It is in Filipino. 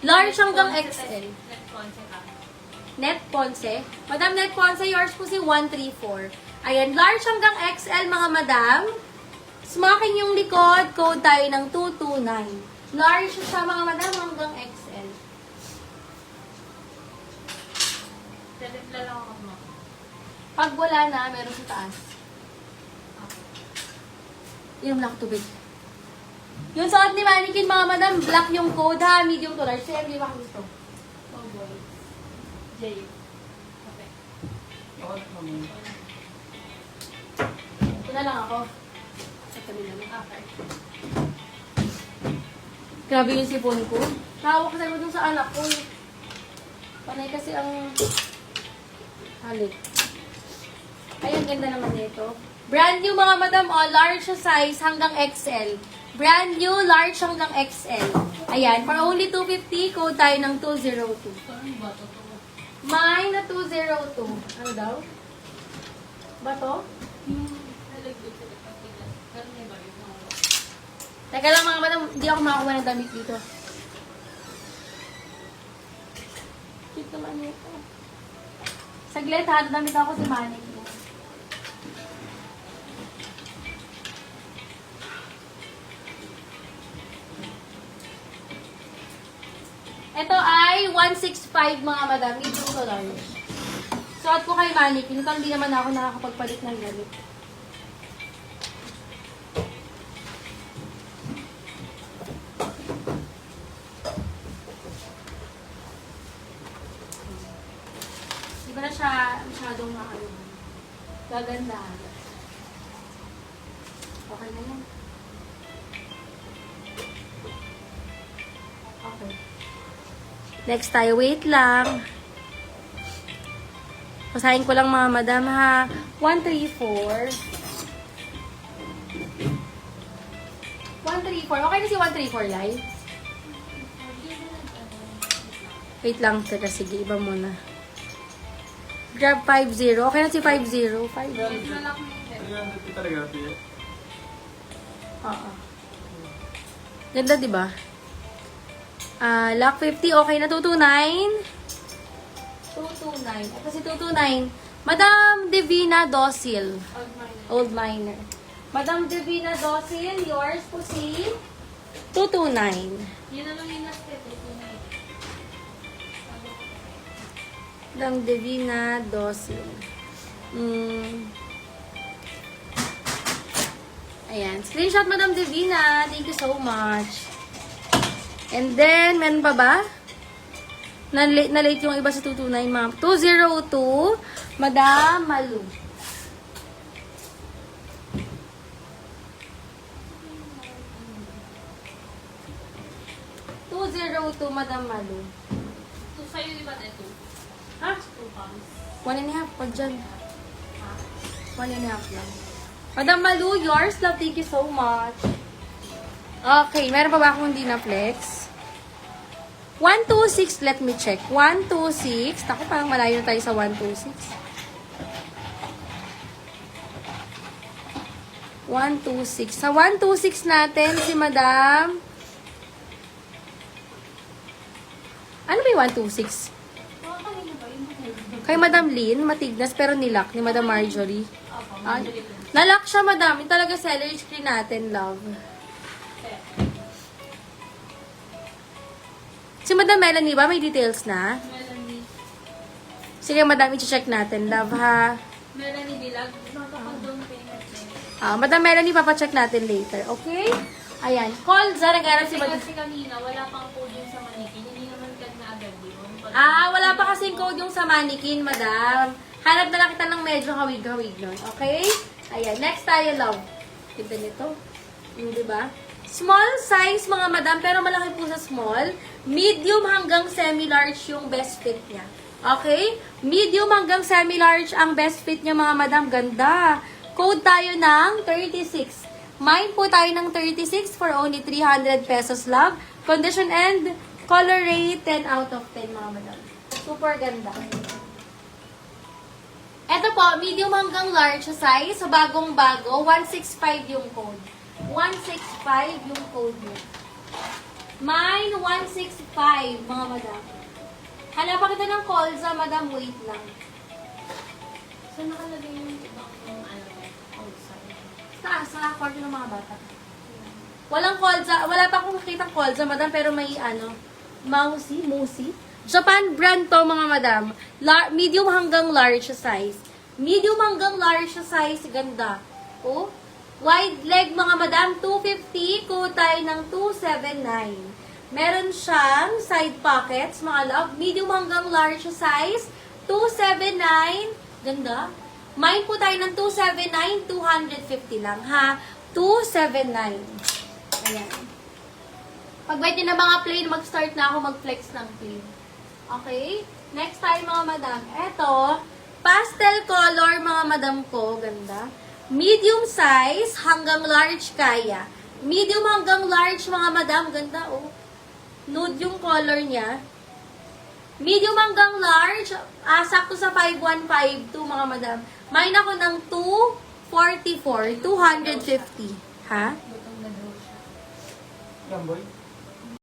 Large hanggang XL. Net Ponce ka. Net Ponce. Madam Net Ponce, yours po si 134. Ayan, large hanggang XL mga madam. Smoking yung likod, code tayo ng 229. Large sa mga madam hanggang XL. Tetempla lang ako mo. Pag wala na, meron sa taas. Inom lang tubig. Yung suot ni Mannequin, mga madam, black yung code ha, medium to large. Sa'yo, hindi ba gusto? Oh boy. J. Okay. Ito na lang ako. Sa tabi na lang. Okay. Grabe yung sipon ko. Tawa ko sa dun sa anak ko. Panay kasi ang halik. Ayun, ganda naman nito. Brand new mga madam, large sa size hanggang XL. Brand new, large hanggang XL. Ayan, for only 250, code tayo ng 202. Parang ba ito? Mine na 202. Ano daw? Ba to? Nalagdag sa kapatigas. Pero may ba yung mga... Teka lang mga madam, hindi ako makakuha ng damit dito. Cute naman ito. Saglit ha, damit ako si Manny. Ito ay 165 mga madam, medium to large. Suot ko kay Mannequin, ito hindi naman ako nakakapagpalit ng gamit. Di ba na siya masyadong gaganda. Okay na yan. Okay. Next tayo, wait lang. Basahin ko lang mga madam ha. 134. 134. Okay na si 134 live? Wait lang. Teka, sige. Iba muna. Grab 50. Okay na si 50. 50. Malak mo yung Oo. Ganda, di ba? Lock 50, okay na 229. 229. Ito si 229. Madam Divina Docil. Old Miner. Madam Divina Docil, yours po si 229. Yun na lang yung last step. Madam Divina Docil. Ayan. Screenshot, Madam Divina. Thank you so much. And then, meron pa ba? Na-late yung iba sa 229, ma'am. 202, Madam Malu. Madam Malu. So, sa'yo di ba ito? Ha? 2 pounds. 1.5 pa dyan. Ha? 1.5 lang. Madam Malu, yours, love. Thank you so much. Okay, meron pa ba akong hindi na flex? 126, let me check. 126. Ako, parang malayo na tayo sa 126. 126. Sa 126 natin, si Madam... Ano ba yung 126? Kay Madam Lynn, matignas pero nilak ni Madam Marjorie. Nalak siya, Madam. Yung talaga seller screen natin, love. Si Madam Melanie ba? May details na? Melanie. Sige, Madam, i-check natin, love, ha? Melanie Bilag. Nakakadong payment na. Madam Melanie, papacheck natin later, okay? Ayan. Call, nag-arap si Madam. Kasi kanina, wala pang code yung sa Mannequin. Hindi naman ka na agad yun. Wala pa kasing code yung sa Mannequin, Madam. Hanap na lang kita ng medyo hawig-hawig nun, okay? Ayan. Next tayo, love. Ganda nito. Diba? Small size, mga madam, pero malaki po sa small. Medium hanggang semi-large yung best fit niya. Okay? Medium hanggang semi-large ang best fit niya, mga madam. Ganda. Code tayo ng 36. Mine po tayo ng 36 for only 300 pesos, love. Condition and color rate, 10 out of 10, mga madam. Super ganda. Ito po, medium hanggang large size. So, bagong-bago. 165 yung code. 165 yung code mo. Mine, 165, mga madam. Hanapan kita ng colza, madam. Wait lang. So, nakalagay yung ibang outside. Taas, sa kwarto ng mga bata. Walang colza. Wala pa akong nakitang colza, madam. Pero may Musi. Japan brand to, mga madam. Medium hanggang large size. Medium hanggang large size. Ganda. Oh. Wide leg, mga madam. 250. Kutay ng 279. Meron siyang side pockets, mga love. Medium hanggang large size. 279. Ganda. Mine po tayo ng 279. 250 lang, ha? 279. Ayan. Pag pwede na mga plain, mag-start na ako mag-flex ng plain. Okay? Next tayo, mga madam. Eto, pastel color, mga madam ko. Ganda. Medium size hanggang large kaya. Medium hanggang large, mga madam. Ganda, oh. Nude yung color niya. Medium hanggang large. Sakto sa 5152, mga madam. Mine ako ng 244. 250. Ha? Butong na daw siya. Lamboy?